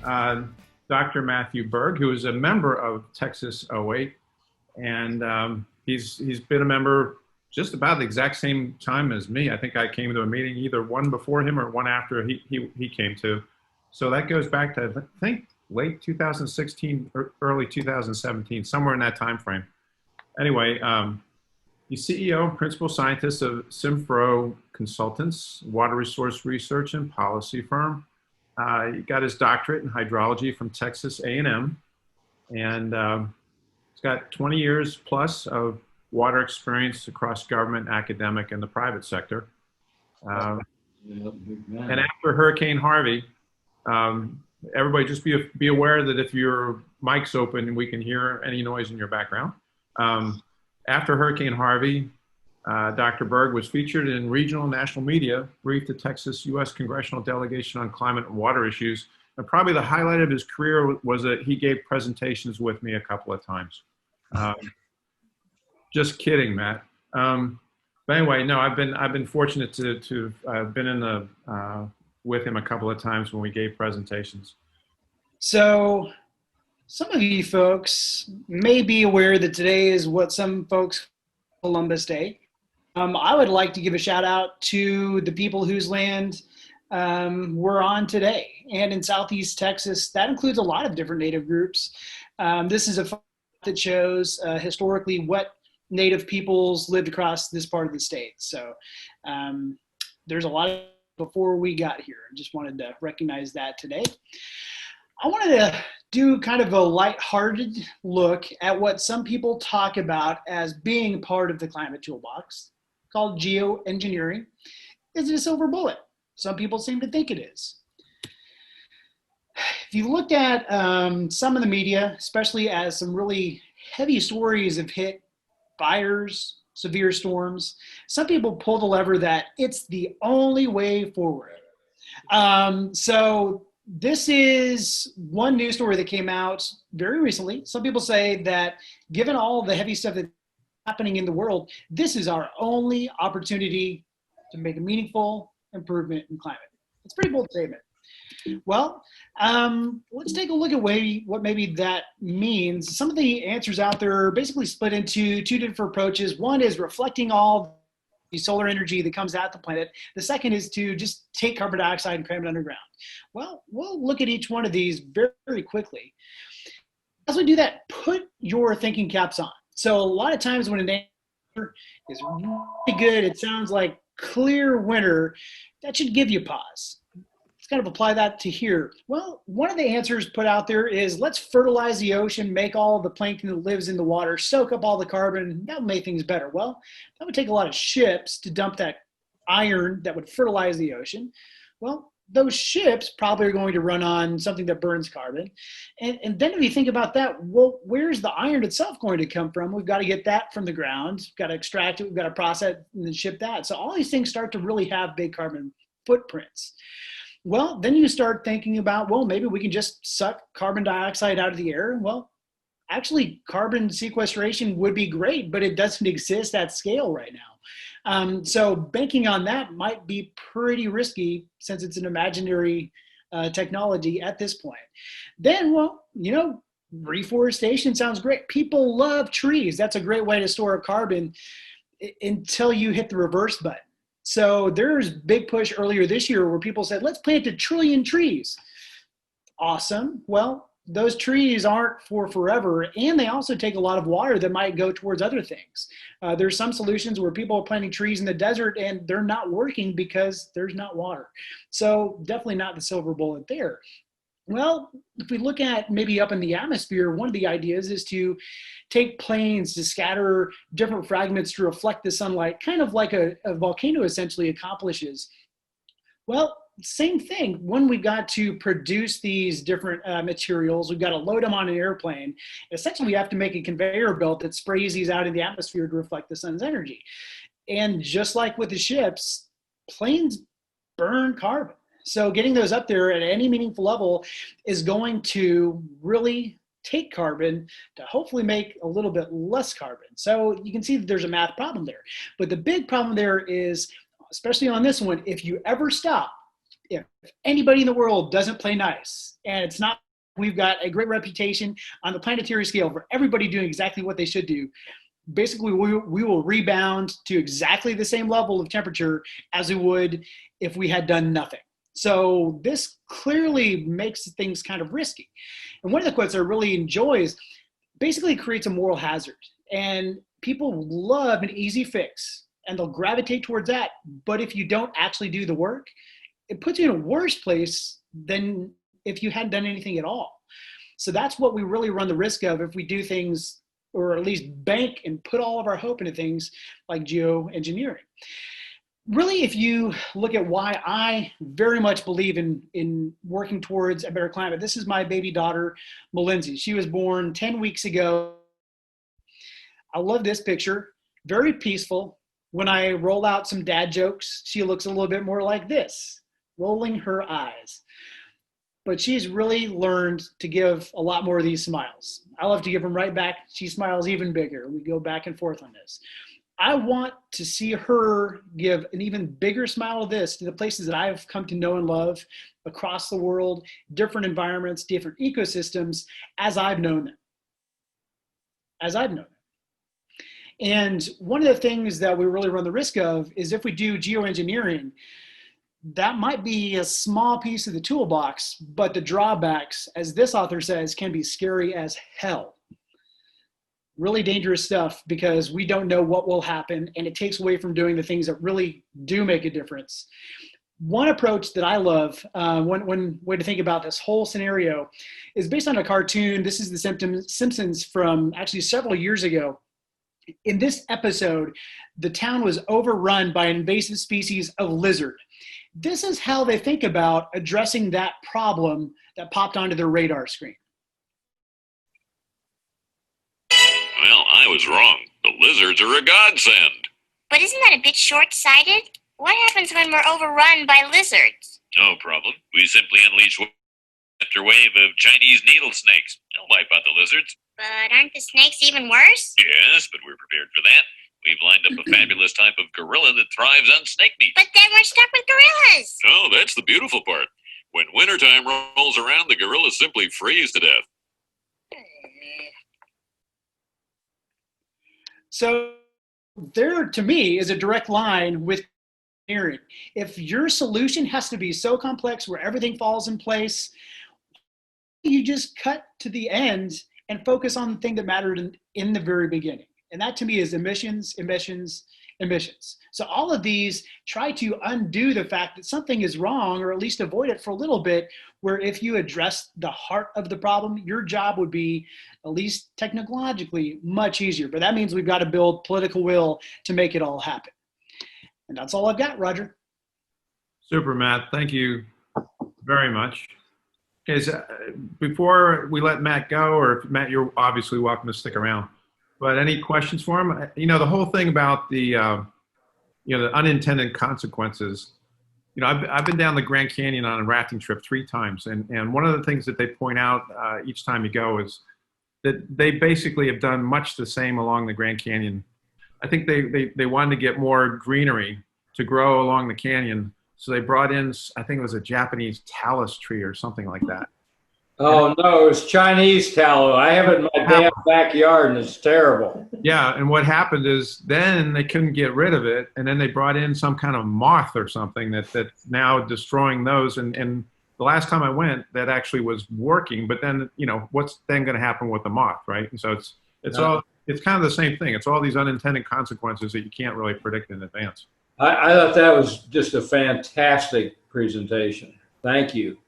Dr. Matthew Berg, who is a member of Texas '08, and he's been a member just about the exact same time as me. I think I came to a meeting either one before him or one after he came to. So that goes back to, I think, late 2016, or early 2017, somewhere in that time frame. Anyway, he's CEO and principal scientist of Simfero Consultants, water resource research and policy firm. He got his doctorate in hydrology from Texas A&M, and he's got 20 years plus of water experience across government, academic, and the private sector. And after Hurricane Harvey, everybody just be aware that if your mic's open, we can hear any noise in your background. After Hurricane Harvey, Dr. Berg was featured in regional and national media, briefed the Texas U.S. Congressional Delegation on climate and water issues. And probably the highlight of his career was that he gave presentations with me a couple of times. Just kidding, Matt. But anyway, no, I've been fortunate to have been in the with him a couple of times when we gave presentations. So some of you folks may be aware that today is what some folks call Columbus Day. I would like to give a shout out to the people whose land we're on today. And in Southeast Texas, that includes a lot of different Native groups. This is a photo that shows historically what Native peoples lived across this part of the state. So there's a lot of before we got here. I just wanted to recognize that today. I wanted to do kind of a lighthearted look at what some people talk about as being part of the climate toolbox, called geoengineering. Is it a silver bullet? Some people seem to think it is. If you looked at some of the media, especially as some really heavy stories have hit fires, severe storms, some people pull the lever that it's the only way forward. So this is one news story that came out very recently. Some people say that given all the heavy stuff that's happening in the world, this is our only opportunity to make a meaningful improvement in climate. It's a pretty bold statement. Well, let's take a look at what maybe that means. Some of the answers out there are basically split into two different approaches. One is reflecting all the solar energy that comes out the planet. The second is to just take carbon dioxide and cram it underground. Well, we'll look at each one of these very, very quickly. As we do that, put your thinking caps on. So a lot of times when an answer is really good, it sounds like clear winter, that should give you pause. Let's kind of apply that to here. Well, one of the answers put out there is let's fertilize the ocean, make all of the plankton that lives in the water, soak up all the carbon, that would make things better. Well, that would take a lot of ships to dump that iron that would fertilize the ocean. Well, those ships probably are going to run on something that burns carbon. And then if you think about that, well, where's the iron itself going to come from? We've got to get that from the ground, we've got to extract it, we've got to process it and then ship that. So all these things start to really have big carbon footprints. Well, then you start thinking about, well, maybe we can just suck carbon dioxide out of the air. Well, actually, carbon sequestration would be great, but it doesn't exist at scale right now. So banking on that might be pretty risky since it's an imaginary technology at this point. Then, well, you know, reforestation sounds great. People love trees. That's a great way to store carbon until you hit the reverse button. So there's big push earlier this year where people said, let's plant 1 trillion trees. Awesome. Well, those trees aren't for forever, and they also take a lot of water that might go towards other things. There's some solutions where people are planting trees in the desert and they're not working because there's not water. So definitely not the silver bullet there. Well, if we look at maybe up in the atmosphere, one of the ideas is to take planes to scatter different fragments to reflect the sunlight, kind of like a volcano essentially accomplishes. Well, same thing. When we've got to produce these different materials, we've got to load them on an airplane. Essentially, we have to make a conveyor belt that sprays these out in the atmosphere to reflect the sun's energy. And just like with the ships, planes burn carbon. So getting those up there at any meaningful level is going to really take carbon to hopefully make a little bit less carbon. So you can see that there's a math problem there. But the big problem there is, especially on this one, if you ever stop, if anybody in the world doesn't play nice, And it's not, we've got a great reputation on the planetary scale for everybody doing exactly what they should do. Basically, we will rebound to exactly the same level of temperature as we would if we had done nothing. So this clearly makes things kind of risky. And one of the quotes I really enjoy is basically creates a moral hazard. And people love an easy fix and they'll gravitate towards that. But if you don't actually do the work, it puts you in a worse place than if you hadn't done anything at all. So that's what we really run the risk of if we do things, or at least bank and put all of our hope into things like geoengineering. Really, if you look at why I very much believe in working towards a better climate, this is my baby daughter, Melindsay. She was born 10 weeks ago. I love this picture, very peaceful. When I roll out some dad jokes, she looks a little bit more like this, rolling her eyes. But she's really learned to give a lot more of these smiles. I love to give them right back. She smiles even bigger. We go back and forth on this. I want to see her give an even bigger smile of this to the places that I've come to know and love across the world, different environments, different ecosystems, as I've known them. As I've known them. And one of the things that we really run the risk of is if we do geoengineering, that might be a small piece of the toolbox, but the drawbacks, as this author says, can be scary as hell. Really dangerous stuff because we don't know what will happen, and it takes away from doing the things that really do make a difference. One approach that I love, one way to think about this whole scenario, is based on a cartoon. This is the Simpsons from actually several years ago. In this episode, the town was overrun by an invasive species of lizard. This is how they think about addressing that problem that popped onto their radar screen. Well, I was wrong. The lizards are a godsend. But isn't that a bit short-sighted? What happens when we're overrun by lizards? No problem. We simply unleash a wave of Chinese needle snakes. They'll wipe out the lizards. But aren't the snakes even worse? Yes, but we're prepared for that. We've lined up a fabulous type of gorilla that thrives on snake meat. But then we're stuck with gorillas. Oh, that's the beautiful part. When wintertime rolls around, the gorillas simply freeze to death. So there, to me, is a direct line with engineering. If your solution has to be so complex where everything falls in place, you just cut to the end and focus on the thing that mattered in the very beginning. And that to me is emissions, emissions, emissions. So all of these try to undo the fact that something is wrong, or at least avoid it for a little bit, where if you address the heart of the problem, your job would be, at least technologically, much easier. But that means we've got to build political will to make it all happen. And that's all I've got, Roger. Super, Matt. Thank you very much. Okay, so before we let Matt go, or if, Matt, you're obviously welcome to stick around, but any questions for him? You know, the whole thing about the, the unintended consequences, I've been down the Grand Canyon on a rafting trip 3 times, and one of the things that they point out each time you go is that they basically have done much the same along the Grand Canyon. I think they wanted to get more greenery to grow along the canyon, so they brought in, I think it was a Japanese talus tree or something like that. Oh, no, it was Chinese tallow. I have it in my damn backyard, and it's terrible. Yeah, and what happened is then they couldn't get rid of it, and then they brought in some kind of moth or something that's now destroying those. And the last time I went, that actually was working, but then, what's then going to happen with the moth, right? And so it's kind of the same thing. It's all these unintended consequences that you can't really predict in advance. I thought that was just a fantastic presentation. Thank you.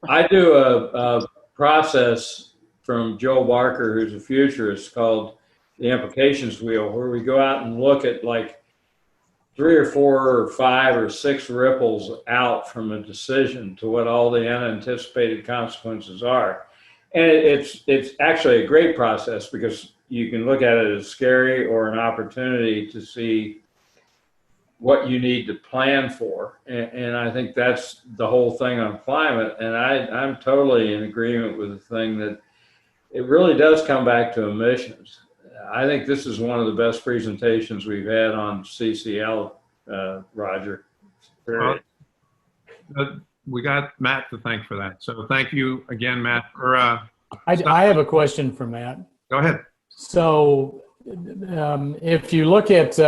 I do a process from Joe Barker, who's a futurist, called the implications wheel, where we go out and look at like 3 or 4 or 5 or 6 ripples out from a decision to what all the unanticipated consequences are. And it's actually a great process because you can look at it as scary or an opportunity to see what you need to plan for. And I think that's the whole thing on climate. And I'm totally in agreement with the thing that it really does come back to emissions. I think this is one of the best presentations we've had on CCL, Roger. we got Matt to thank for that. So thank you again, Matt. For I have a question for Matt. go ahead. So if you look at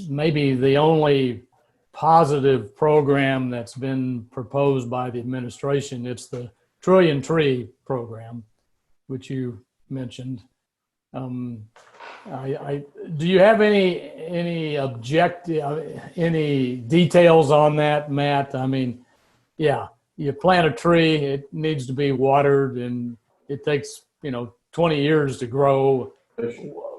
maybe the only positive program that's been proposed by the administration, it's the Trillion Tree program, which you mentioned. Do you have any details on that, Matt? I mean, yeah, you plant a tree, it needs to be watered, and it takes 20 years to grow.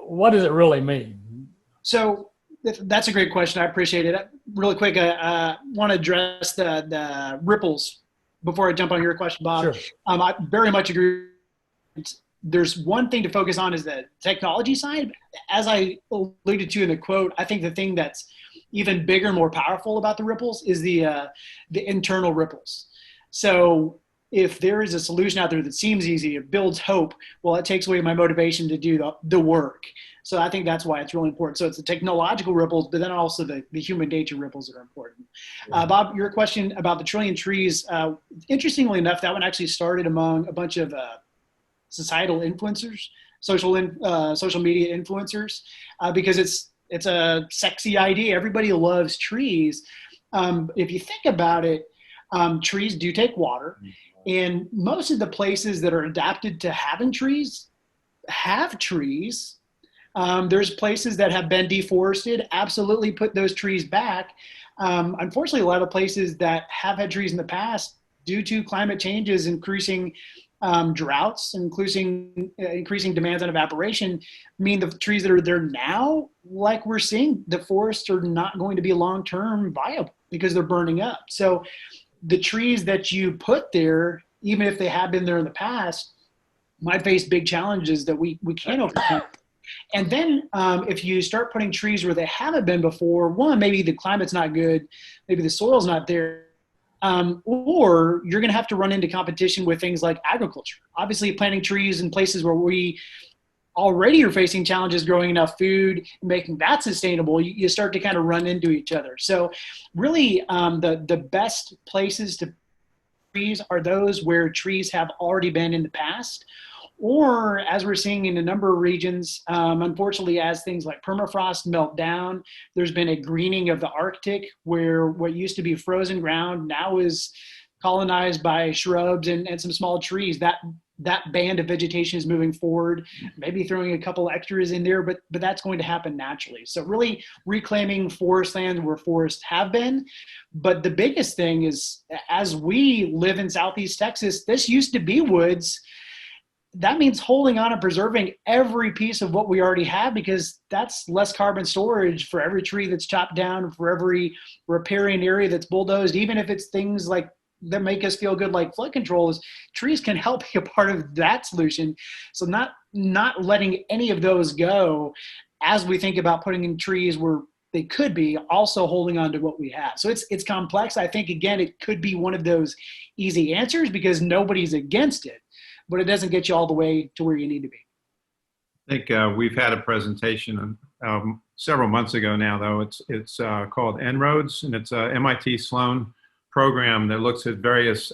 What does it really mean? So that's a great question. I appreciate it. Really quick, I want to address the ripples before I jump on your question, Bob. Sure. I very much agree. There's one thing to focus on is the technology side. As I alluded to in the quote, I think the thing that's even bigger, more powerful about the ripples is the internal ripples. So if there is a solution out there that seems easy, it builds hope, well, it takes away my motivation to do the work. So I think that's why it's really important. So it's the technological ripples, but then also the human nature ripples that are important. Bob, your question about the Trillion Trees, interestingly enough, that one actually started among a bunch of societal influencers, social media influencers, because it's a sexy idea. Everybody loves trees. If you think about it, trees do take water, and most of the places that are adapted to having trees have trees. There's places that have been deforested, absolutely put those trees back. Unfortunately, a lot of places that have had trees in the past, due to climate changes, increasing droughts, increasing demands on evaporation, mean the trees that are there now, like we're seeing, the forests are not going to be long-term viable because they're burning up. So the trees that you put there, even if they have been there in the past, might face big challenges that we can't overcome. And then if you start putting trees where they haven't been before, one, maybe the climate's not good, maybe the soil's not there, or you're going to have to run into competition with things like agriculture. Obviously, planting trees in places where we already are facing challenges growing enough food, making that sustainable, you start to kind of run into each other. So really, the best places to trees are those where trees have already been in the past, or as we're seeing in a number of regions, unfortunately, as things like permafrost melt down, there's been a greening of the Arctic, where what used to be frozen ground now is colonized by shrubs and some small trees. That band of vegetation is moving forward, maybe throwing a couple extras in there, but that's going to happen naturally. So really reclaiming forest land where forests have been. But the biggest thing is, as we live in Southeast Texas, this used to be woods. That means holding on and preserving every piece of what we already have, because that's less carbon storage for every tree that's chopped down, for every riparian area that's bulldozed. Even if it's things like that make us feel good, like flood controls, trees can help be a part of that solution. So not letting any of those go as we think about putting in trees where they could be, also holding on to what we have. So it's complex. I think, again, it could be one of those easy answers because nobody's against it, but it doesn't get you all the way to where you need to be. I think we've had a presentation several months ago now, though. It's called En-ROADS, and it's a MIT Sloan program that looks at various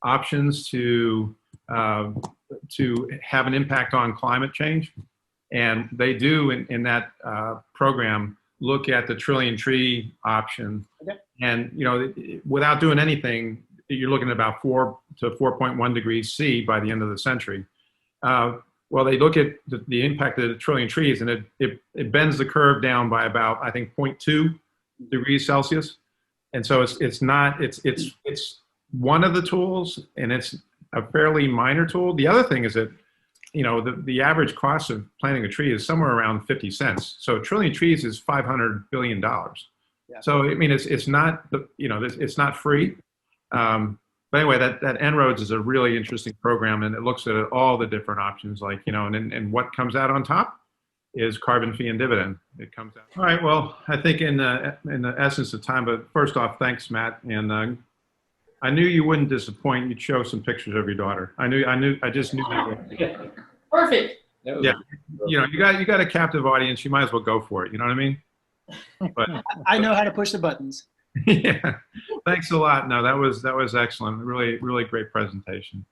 options to have an impact on climate change. And they do, in that program, look at the Trillion Tree option. Okay. And, without doing anything, you're looking at about 4 to 4.1 degrees C by the end of the century. Well, they look at the impact of the Trillion Trees, and it bends the curve down by about, I think, 0.2 degrees Celsius. And so it's one of the tools, and it's a fairly minor tool. The other thing is that, the average cost of planting a tree is somewhere around 50 cents. So a trillion trees is $500 billion. Yeah. So, I mean, it's not, it's not free. But anyway, that En-ROADS is a really interesting program, and it looks at all the different options, like, and what comes out on top is carbon fee and dividend. It comes out. All right. Well, I think in the essence of time, but first off, thanks, Matt. And I knew you wouldn't disappoint. You'd show some pictures of your daughter. I just knew that. Perfect. Yeah. You got a captive audience. You might as well go for it. You know what I mean? But I know how to push the buttons. Yeah. Thanks a lot. No, that was excellent. Really, really great presentation.